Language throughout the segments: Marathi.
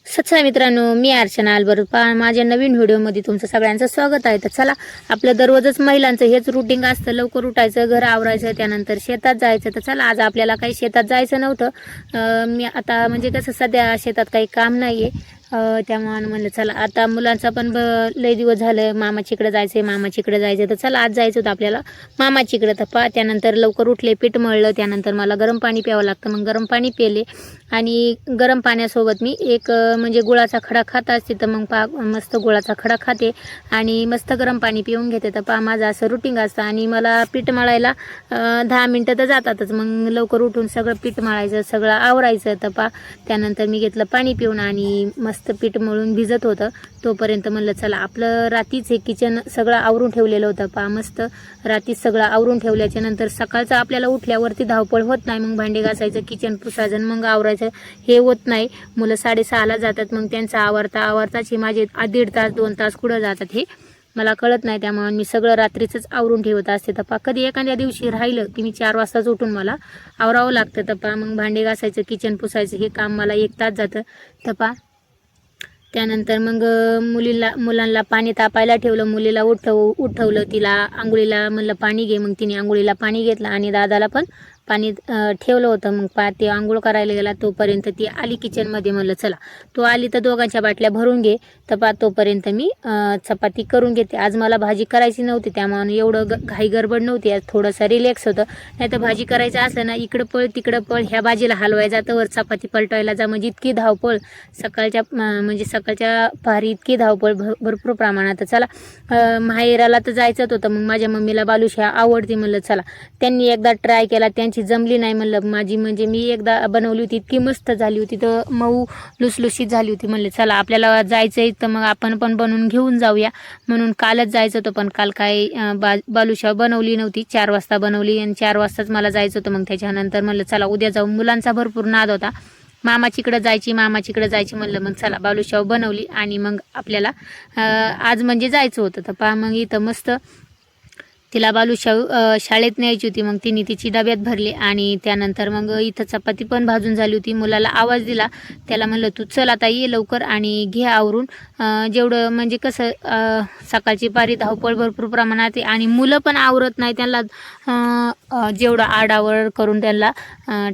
सत्सा मित्रांनो, मी अर्चना अलबरुपा माझ्या नवीन व्हिडिओमध्ये तुमचं सगळ्यांचं स्वागत आहे। तर चला, आपलं दररोजच महिलांचं हेच रुटीन असतं, लवकर उठायचं, घर आवरायचं, त्यानंतर शेतात जायचं। तर चला, आज आपल्याला काही शेतात जायचं नव्हतं। मी आता म्हणजे कसं सध्या शेतात काही काम नाहीये, त्यामुळे म्हणलं चला आता मुलांचा पण लय दिवस झालं मामाचीकडे जायचं तर चला आज जायचं होतं आपल्याला मामाचीकडे। तर त्यानंतर लवकर उठले, पीठ मळलं, त्यानंतर मला गरम पाणी प्यावं लागतं, मग गरम पाणी पिले आणि गरम पाण्यासोबत मी एक म्हणजे गुळाचा खडा खात असते। तर मग मस्त गुळाचा खडा खाते आणि मस्त गरम पाणी पिऊन घेते। तर माझं असं रुटीन असतं आणि मला पीठ मळायला 10 मिनटं तर जातातच। मग लवकर उठून सगळं पीठ मळायचं, सगळं आवरायचं। तर त्यानंतर मी घेतलं पाणी पिऊन आणि मस्त पीठ मळून भिजत होतं, तोपर्यंत म्हणलं चला आपलं रात्रीच हे किचन सगळं आवरून ठेवलेलं होतं। मस्त रात्रीच सगळं आवरून ठेवल्याच्या नंतर सकाळचं आपल्याला उठल्यावरती धावपळ होत नाही, मग भांडे घासायचं, किचन पुसायचं, मग आवरायचं हे होत नाही। मुलं 6:30ला जातात, मग त्यांचं आवरताच हे माझे 1.5 तास 2 तास कुठं जातात हे मला कळत नाही, त्यामुळे मी सगळं रात्रीच आवरून ठेवत असते। तर कधी एखाद्या दिवशी राहिलं की मी 4 वाजताच उठून मला आवरावं लागतं। तर मग भांडे घासायचं, किचन पुसायचं हे काम मला 1 तास जातं। तर त्यानंतर मग मुलांना पाणी तापायला ठेवलं, मुलीला उठवलं, तिला आंघोळीला म्हणलं पाणी घे, मग तिने आंघोळीला पाणी घेतलं आणि दादाला पण पाणी ठेवलं होतं। मग ते आंघोळ करायला गेला, तोपर्यंत ती आली किचनमध्ये, म्हणलं चला तो आली तर दोघांच्या बाटल्या भरून घे। तर तोपर्यंत मी चपाती करून घेते। आज मला भाजी करायची नव्हती, त्यामुळे एवढं घाई गडबड नव्हती, आज थोडंसं रिलॅक्स होतं। नाही तर भाजी करायचं असलं ना, इकडं पळ तिकडं पळ, ह्या भाजीला हलवायला जातं, वर चपाती पलटवायला जा, म्हणजे इतकी धावपळ सकाळच्या पारी, इतकी धावपळ भरपूर प्रमाणात। चला माहेराला तर जायचंच होतं, मग माझ्या मम्मीला बालुशा आवडते, म्हणलं चला त्यांनी एकदा ट्राय केला, त्यांची जमली नाही म्हणलं माझी, म्हणजे मी एकदा बनवली होती, इतकी मस्त झाली होती, तर मऊ लुसलुशीत झाली होती। म्हणलं चला आपल्याला जायचंय तर मग आपण पण बनवून घेऊन जाऊया, म्हणून कालच जायचं होतं, पण काल काय बालुशा बनवली नव्हती, 4 वाजता बनवली आणि 4 वाजताच मला जायचं होतं। मग त्याच्यानंतर म्हणलं चला उद्या जाऊ, मुलांचा भरपूर नाद होता, मामाचीकडे जायची म्हणलं, मग चला बालुशाव बनवली आणि मग आपल्याला आज म्हणजे जायचं होतं। तर मग इथं मस्त तिला बालुशाव शाळेत न्यायची होती, मग तिने तिची डब्यात भरली आणि त्यानंतर मग इथं चपाती पण भाजून झाली होती। मुलाला आवाज दिला, त्याला म्हणलं तू चल आता ये लवकर आणि घे आवरून, जेवढं म्हणजे कसं सकाळची पारी धावपळ भरपूर प्रमाणात आहे आणि मुलं पण आवरत नाही, त्यांना जेवढं आडावर करून त्यांना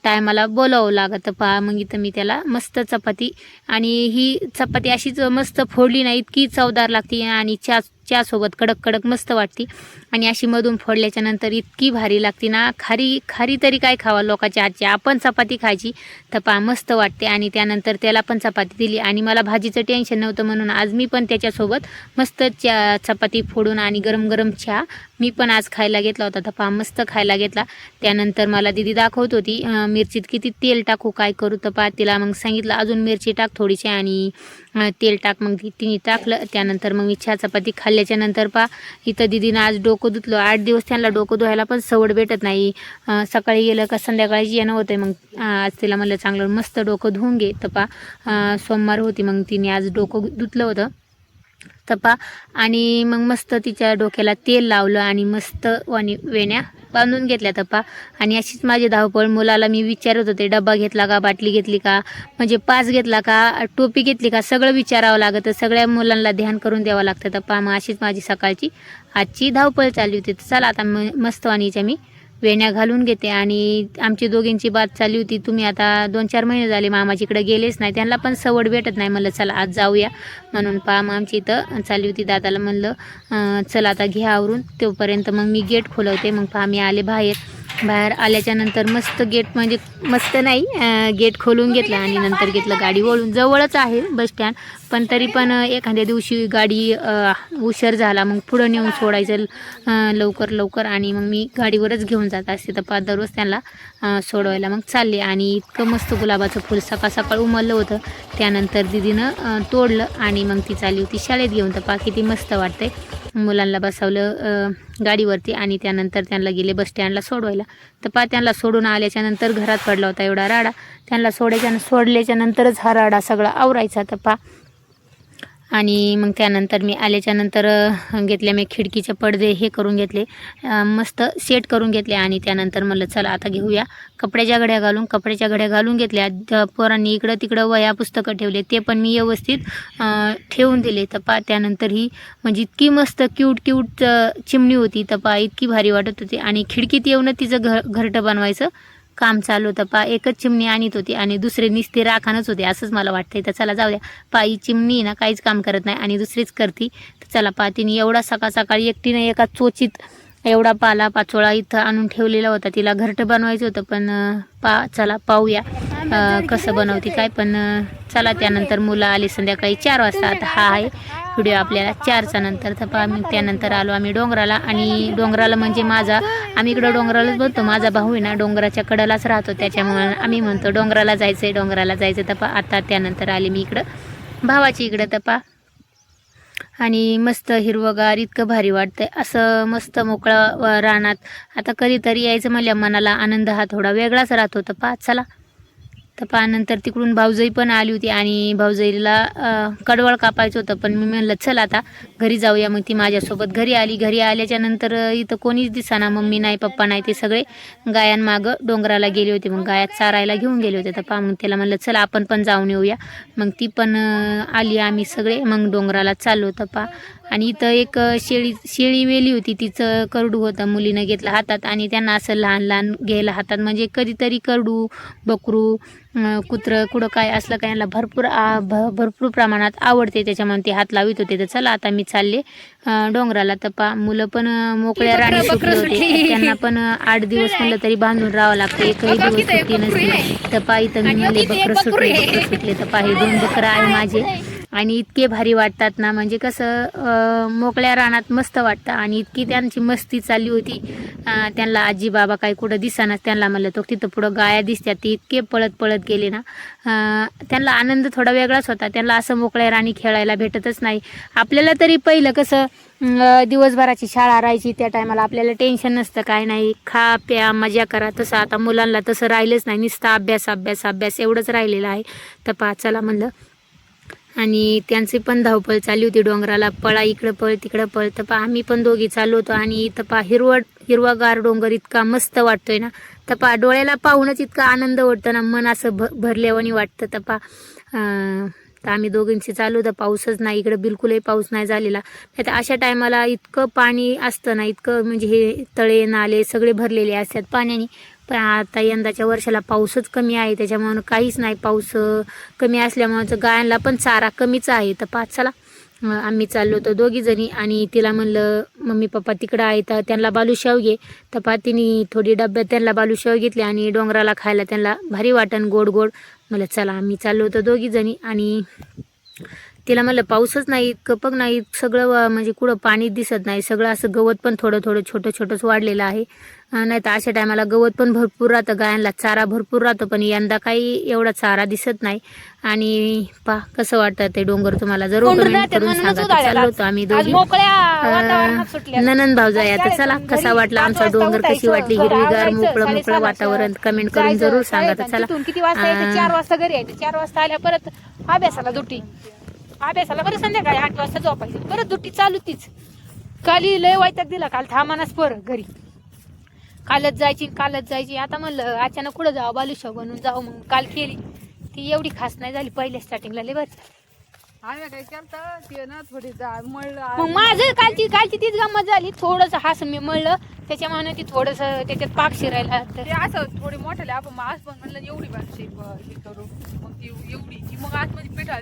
टायमाला बोलावं लागतं। मग इथं मी त्याला मस्त चपाती, आणि ही चपाती अशीच मस्त फोडली नाही, इतकी चवदार लागते आणि चहा सोबत कडक कडक मस्त वाटते, आणि अशी मधून फोडल्याच्या नंतर इतकी भारी लागते ना, खारी तरी काय खावा लोकांच्या हातची, आपण चपाती खायची तर मस्त वाटते। आणि त्यानंतर त्याला पण चपाती दिली आणि मला भाजीचं टेन्शन नव्हतं, म्हणून आज मी पण त्याच्यासोबत मस्त चपाती फोडून आणि गरम गरम चहा मी पण आज खायला घेतला होता। तर मस्त खायला घेतला। त्यानंतर मला दीदी दाखवत होती मिरचीत किती तेल टाकू, काय करू, तर तिला मग सांगितलं अजून मिरची टाक थोडीशी आणि तेल टाक, मग तिने टाकलं। त्यानंतर मग मी चहा चपाती खाल्ल्याच्या नंतर इथं दीदीनं आज डोकं धुतलं, 8 दिवस त्यांना डोकं धुवायला पण सवड भेटत नाही, सकाळी गेलं का संध्याकाळी येणं होतं, मग आज तिला म्हणलं चांगलं मस्त डोकं धुवून घे। तर सोमवार होती, मग तिने आज डोकं धुतलं होतं। तर आणि मग मस्त तिच्या डोक्याला तेल लावलं आणि मस्त वेण्या बांधून घेतल्या। आणि अशीच माझी धावपळ, मुलाला मी विचारत होते डब्बा घेतला का, बाटली घेतली का, म्हणजे पास घेतला का, टोपी घेतली का, सगळं विचारावं लागतं, सगळ्या मुलांना ध्यान करून द्यावं लागतं। मग अशीच माझी सकाळची आजची धावपळ चालली होती। तर चला आता मस्त वाणीच्या मी वेण्या घालून घेते, आणि आमची दोघींची बात चालली होती, तुम्ही आता 2-4 महिने झाले मामाचीकडे गेलेच नाही, त्यांना पण सवड भेटत नाही, म्हणलं चला आज जाऊया, म्हणून मग आमची इथं चालली होती। दादाला म्हणलं चला आता घ्या आवरून, तोपर्यंत मग मी गेट खोलवते। मग मी आले बाहेर आल्याच्या नंतर मस्त गेट, म्हणजे मस्त नाही, गेट खोलून घेतलं आणि नंतर घेतलं गाडी वळून, जवळच आहे बस स्टँड, पण तरी पण एखाद्या दिवशी गाडी उशीर झाला मग पुढं नेऊन सोडायचं लवकर, आणि मग मी गाडीवरच घेऊन जात असते। तर दररोज त्यांना सोडवायला मग चालले, आणि इतकं मस्त गुलाबाचं फुल सकाळ उमललं होतं, त्यानंतर दीदीनं तोडलं आणि मग ती चालली होती शाळेत घेऊन। तर किती मस्त वाटतंय, मुलांना बसवलं गाडीवरती आणि त्यानंतर त्यांना गेले बस स्टँडला सोडवायला। तर त्यांना सोडून आल्याच्या नंतर घरात पडला होता एवढा राडा, त्यांना सोडल्याच्या नंतरच हा राडा सगळा आवरायचा। तर आणि मग त्यानंतर मी आल्याच्या नंतर घेतल्या मी खिडकीचे पडदे हे करून घेतले, मस्त सेट करून घेतले. आणि त्यानंतर म्हणलं चला आता घेऊया कपड्याच्या घड्या घालून घेतल्या. पोरांनी इकडं तिकडं वया पुस्तकं ठेवले ते पण मी व्यवस्थित ठेवून दिले. तर त्यानंतर ही म्हणजे इतकी मस्त क्यूट चिमणी होती. तर इतकी भारी वाटत होती. आणि खिडकीत येऊन तिचं घरटं बनवायचं काम चालू होतं. एकच चिमणी आणत होती आणि दुसरे निस्ते राखानच होते असंच मला वाटतंय. तर चला जाऊ द्या. ही चिमणी ना काहीच काम करत नाही आणि दुसरीच करती. तर चला तिने एवढा सकाळी एकटीनं एका चोचीत एवढा पाचोळा इथं आणून ठेवलेला होता. तिला घरटं बनवायचं होतं पण चला पाहूया कसं बनवते काय. पण चला त्यानंतर मुलं आली संध्याकाळी 4 वाजता. आता हा आहे व्हिडिओ आपल्याला 4च्या नंतर. तर मग त्यानंतर आलो आम्ही डोंगराला. आणि डोंगराला म्हणजे आम्ही इकडं डोंगरालाच बोलतो. माझा भाऊ आहे ना डोंगराच्या कडेलाच राहतो, त्याच्यामुळे आम्ही म्हणतो डोंगराला जायचं. तर आता त्यानंतर आले मी इकडं भावाची इकडं. तर आणि मस्त हिरवगार इतकं भारी वाटतंय असं मस्त मोकळं रानात. आता कधीतरी यायचं म्हणल्या मनाला आनंद हा थोडा वेगळाच राहतो. तर चला. तर नंतर तिकडून भाऊजाई पण आली होती आणि भाऊजाईला कडवळ कापायचं होतं. पण मी म्हणलं चल आता घरी जाऊया. मग ती माझ्यासोबत घरी आली. घरी आल्याच्या नंतर इथं कोणीच दिसाना, मम्मी नाही पप्पा नाही, ते सगळे गायांमागं डोंगराला गेले होते. मग गायात चारायला घेऊन गेले होते. तर मग त्याला म्हणलं चला आपण पण जाऊन येऊया. मग ती पण आली, आम्ही सगळे मग डोंगराला चाललो. तर आणि इथं एक शेळी वेली होती, तिचं करडू होतं, मुलीनं घेतलं हातात. आणि त्यांना असं लहान घ्यायला हातात म्हणजे कधीतरी करडू बकरू कुत्रं कुठं काय असलं काय यांना भरपूर प्रमाणात आवडते, त्याच्यामुळे ते हात लावित होते. तर चला आता मी चालले डोंगराला. तर मुलं पण मोकळ्या राणी सुटले होते. त्यांना पण 8 दिवस म्हणलं तरी बांधून राहावं लागतं, एकही दिवस सुट्टी नसते. तर इथं मी म्हणले बकरं सुटले. तर हे 2 बकरं आहे माझे. आणि इतके भारी वाटतात ना, म्हणजे कसं मोकळ्या रानात मस्त वाटतं. आणि इतकी त्यांची मस्ती चालली होती. त्यांना आजी बाबा काही कुठं दिसानाच. त्यांना म्हणलं तो तिथं पुढं गाया दिसत्या, ते इतके पळत गेले ना. त्यांना आनंद थोडा वेगळाच होता. त्यांना असं मोकळ्या राणी खेळायला भेटतच नाही. आपल्याला तरी पहिलं कसं दिवसभराची शाळा राहायची, त्या टायमाला आपल्याला टेन्शन नसतं, काय नाही, खा प्या मजा करा. तसं आता मुलांना तसं राहिलंच नाही, नुसतं अभ्यास एवढंच राहिलेलं आहे. तर चला म्हणलं. आणि त्यांची पण धावपळ चालली होती डोंगराला, पळा इकडं पळ तिकडं पळ. तर आम्ही पण दोघी चाललो होतो. आणि इथं हिरवागार डोंगर इतका मस्त वाटतोय ना. तर डोळ्याला पाहूनच इतका आनंद वाटतो ना, मन असं भरल्यावानी वाटतं. तर आम्ही दोघींची चालू होतं. पाऊसच नाही इकडं, बिलकुलही पाऊस नाही झालेला. नाही तर अशा टायमाला इतकं पाणी असतं ना, इतकं म्हणजे हे तळे नाले सगळे भरलेले असतात पाण्याने. पण आता यंदाच्या वर्षाला पाऊसच कमी आहे, त्याच्यामुळं काहीच नाही. पाऊस कमी असल्यामुळं गायांना पण चारा कमीच आहे. तर चला आम्ही चाललो होतो दोघीजणी. आणि तिला म्हणलं मम्मी पप्पा तिकडं आहे तर त्यांना बालुशाव घे. तर तिने थोडी डब्यात त्यांना बालुशाव घेतली आणि डोंगराला खायला त्यांना भारी वाटण गोड म्हणलं चला आम्ही चाललो होतो दोघीजणी. आणि तिला म्हणलं पाऊसच नाही, कपक नाही, सगळं म्हणजे कुठं पाणी दिसत नाही, सगळं असं गवत पण थोडं छोटंच वाढलेलं आहे. नाही तर अशा टायमाला गवत पण भरपूर राहतं, गायांना चारा भरपूर राहतो. पण यंदा काही एवढा चारा दिसत नाही. आणि कसं वाटतं ते डोंगर तुम्हाला जरूर कमेंट करून सांगा. चाललो होतो आम्ही दोघी ननंद भाऊजाई. आता चला कसा वाटला आमचा डोंगर, कशी वाटली हिरवीगार मोकळं वातावरण, कमेंट करून जरूर सांगा. तर चला किती वाजता यायचं, 4 वाजता घरी यायचं, 4 वाजता आल्या परत अभ्यासाला बरं संध्याकाळी 8 वाजता झोपायचं, परत दुट्टी चालू तीच. काली लय वैताग दिला, काल थांबानाच परत घरी, कालच जायची. आता म्हणलं अचानक कुठं जावं, बालुशाव बनवून जाऊ. मग काल केली ती, एवढी खास नाही झाली, पहिल्या स्टार्टिंगला लय बरं. मग माझं कालची तीच गंमत झाली. थोडस हास मी मळलं, त्याच्यामुळे ती थोडस त्याच्यात पाक शिरायला असं थोडे मोठे आपण आज पण म्हणलं एवढी भाजी हे करू, मग ती एवढी की मग आतमध्ये पिठा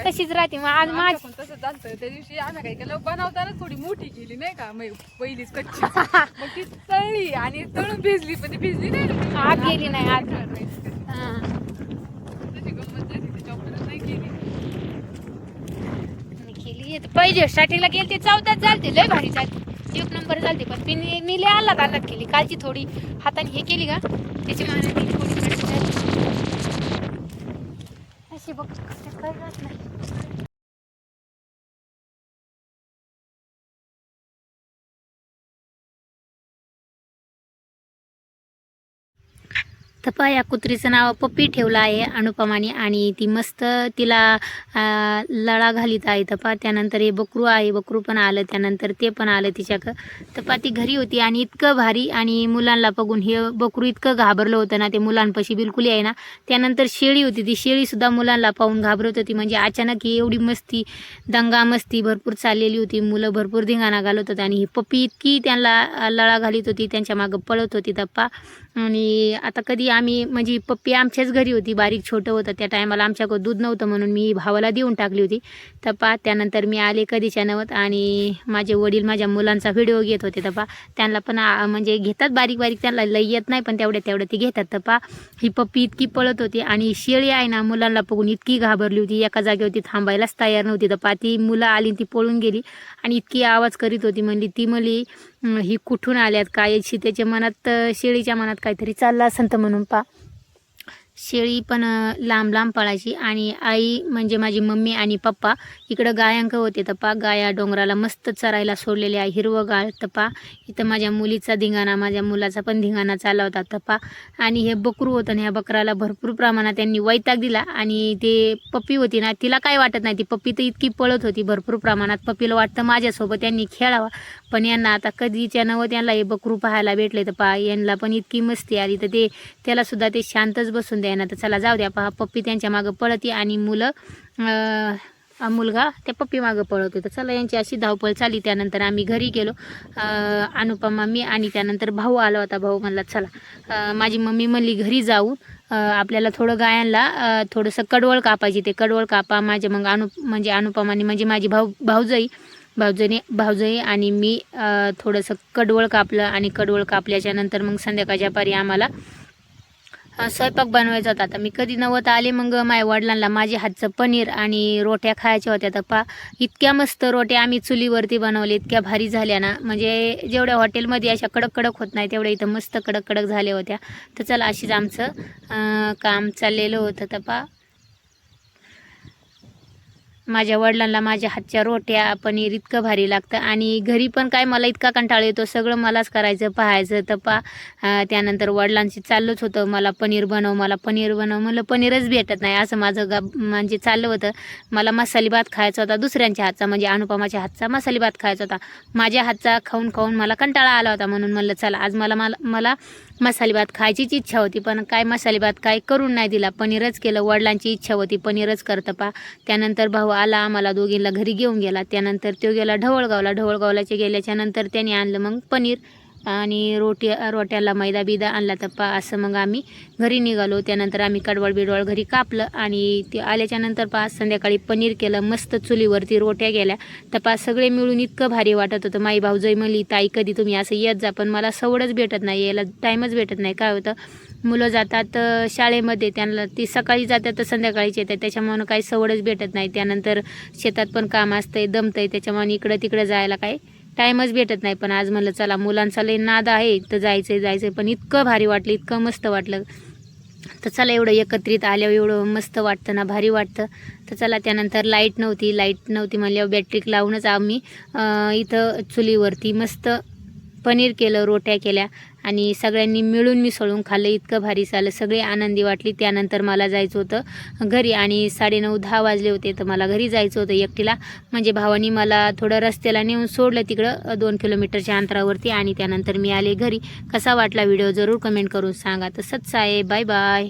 तशीच राहते. मग आज माझ तसं चालतं. त्या दिवशी आम्ही काय केलं, बनवताना थोडी मोठी केली नाही का, मग पहिलीच कच्ची मग ती तळली आणि तळून भिजली, पण ती भिजली नाही, आत गेली नाही आत. त्याची गंमत झाली, त्याच्यापर्यंत नाही केली. पहिले स्टार्टिंगला गेली ते 14 झालते, लय भारी झाली, 1 नंबर झालते. पण मी लय आलात केली. कालची थोडी हाताने हे केली का, त्याची मानाने थोडी अशी बघ नाही. तर या कुत्रीचं नाव पप्पी ठेवलं आहे अनुपमाने आणि ती मस्त तिला लळा घालीत आहे. तर त्यानंतर हे बकरू आहे, बकरू पण आलं, त्यानंतर ते पण आलं तिच्याकडं. तर ती घरी होती आणि इतकं भारी आणि मुलांना बघून हे बकरू इतकं घाबरलं होतं ना, ते मुलांपाशी बिलकुल आहे ना. त्यानंतर शेळी होती, ती शेळीसुद्धा मुलांना पाहून घाबरत होती. म्हणजे अचानक ही एवढी मस्ती दंगा मस्ती भरपूर चाललेली होती, मुलं भरपूर धिंगाणा घालत होते आणि ही पप्पी इतकी त्यांना लळा घालीत होती, त्यांच्या मागं पळत होती. तर आणि आता कधी आम्ही म्हणजे पप्पी आमच्याच घरी होती, बारीक छोटं होतं त्या टायमाला, आमच्याकडं दूध नव्हतं म्हणून मी भावाला देऊन टाकली होती. तर त्यानंतर मी आले कधीच्या नव्हत आणि माझे वडील माझ्या मुलांचा व्हिडिओ घेत होते. तर त्यांना पण म्हणजे घेतात बारीक बारीक, त्यांना लई येत नाही पण तेवढं ते घेतात. तर ही पप्पी इतकी पळत होती आणि शेळी आहे ना मुलांना बघून इतकी घाबरली होती, एका जागेवरती थांबायलाच तयार नव्हती. तर ती मुलं आली ती पळून गेली आणि इतकी आवाज करीत होती. म्हणली ती म्हणली ही कुठून आल्यात काय याची, त्याच्या मनात शेळीच्या मनात काहीतरी चाललं असेल तर म्हणून शेळी पण लांब लांब पळायची आणि आई म्हणजे माझी मम्मी आणि पप्पा इकडं गायांक होते. तर गाया डोंगराला मस्त चरायला सोडलेले आहे, हिरवंगाळ. तर इथं माझ्या मुलीचा धिंगाणा, माझ्या मुलाचा पण धिंगाणा चालला होता. तर आणि हे बकरू होतं आणि ह्या बकराला भरपूर प्रमाणात त्यांनी वैताग दिला आणि ते पप्पी होती ना तिला काय वाटत नाही, ती पप्पी तर इतकी पळत होती भरपूर प्रमाणात. पप्पीला वाटतं माझ्यासोबत यांनी खेळावा, पण यांना आता कधीच्या नवं त्यांना हे बकरू पाहायला भेटले. तर यांना पण इतकी मस्ती आली तर त्याला सुद्धा ते शांतच बसून द्यायना. तर चला जाऊ द्या, पप्पी त्यांच्या मागं पळती आणि मुलगा त्या पप्पी मागं पळत होतं. चला यांची अशी धावपळ चालली. त्यानंतर आम्ही घरी गेलो, अनुपमा मी आणि त्यानंतर भाऊ आला होता. भाऊ म्हणला चला, माझी मम्मी म्हणली घरी जाऊन आपल्याला थोडं गायांना थोडंसं कडवळ कापायची, ते कडवळ कापा. मग अनुपमाने म्हणजे माझी भाऊजाई आणि मी थोडंसं कडवळ कापलं आणि कडवळ कापल्याच्या नंतर मग संध्याकाळच्या पारी आम्हाला स्वयंपाक बनवायचा होता. आता मी कधी नव्हत आले, मग माझ्या वडिलांना माझ्या हातचं पनीर आणि रोट्या खायच्या होत्या. तर इतक्या मस्त रोट्या आम्ही चुलीवरती बनवल्या, इतक्या भारी झाल्या ना, म्हणजे जेवढ्या हॉटेलमध्ये अशा कडक कडक होत नाही तेवढ्या इथं मस्त कडक कडक झाल्या होत्या. तर चला अशीच आमचं काम चाललेलं होतं. तर माझ्या वडिलांना माझ्या हातच्या रोट्या पनीर इतकं भारी लागतं आणि घरी पण काय मला इतका कंटाळा येतो, सगळं मलाच करायचं पाहायचं. तर त्यानंतर वडिलांशी चाललंच होतं मला पनीर बनव म्हणलं पनीरच भेटत नाही असं माझं म्हणजे चाललं होतं. मला मसाले भात खायचा होता दुसऱ्यांच्या हातचा, म्हणजे अनुपमाच्या हातचा मसाले भात खायचा होता. माझ्या हातचा खाऊन खाऊन मला कंटाळा आला होता, म्हणून म्हणलं चला आज मला मसाले भात खायचीच इच्छा होती, पण काय मसाले भात काय करून नाही दिला, पनीरच केलं. वडिलांची इच्छा होती पनीरच करतं त्यानंतर भाऊ आला, आम्हाला दोघींना घरी घेऊन गेला. त्यानंतर तो गेला ढवळगावला गेल्याच्या नंतर त्याने आणलं मग पनीर आणि रोट्याला मैदा बिदा आणला. तर असं मग आम्ही घरी निघालो. त्यानंतर आम्ही कडवळ बिडवळ घरी कापलं आणि ते आल्याच्या नंतर संध्याकाळी पनीर केलं, मस्त चुलीवरती रोट्या गेल्या. तर सगळे मिळून इतकं भारी वाटत होतं. माई भाऊजाई म्हणली ताई कधी तुम्ही असं येत जा, पण मला सवडच भेटत नाही, यायला टाईमच भेटत नाही. काय होतं मुलं जातात शाळेमध्ये, त्यांना ती सकाळी जातात तर संध्याकाळीच येतात, त्याच्यामुळे काही सवडच भेटत नाही. त्यानंतर शेतात पण काम असतंय, दमतंय, त्याच्यामुळे इकडं तिकडं जायला काही टाईमच भेटत नाही. पण आज म्हणलं चला मुलांचा लई नाद आहे तर जायचं पण इतकं भारी वाटलं, इतकं मस्त वाटलं. तर चला एवढं एकत्रित आल्यावर एवढं मस्त वाटतं ना, भारी वाटतं. तर चला त्यानंतर लाईट नव्हती म्हणल्यावर बॅटरी लावूनच आम्ही इथं चुलीवरती मस्त पनीर केलं, रोट्या केल्या आणि सगळ्यांनी मिळून मिसळून खाल्लं, इतकं भारी झालं, सगळे आनंदी वाटली. त्यानंतर मला जायचं होतं घरी आणि 9:30-10 वाजले होते. तर मला घरी जायचं होतं एकटीला, म्हणजे भावानी मला थोडं रस्त्याला नेऊन सोडलं तिकडं 2 किलोमीटरच्या अंतरावरती आणि त्यानंतर मी आले घरी. कसा वाटला व्हिडिओ जरूर कमेंट करून सांगा. तसंच आहे, बाय बाय.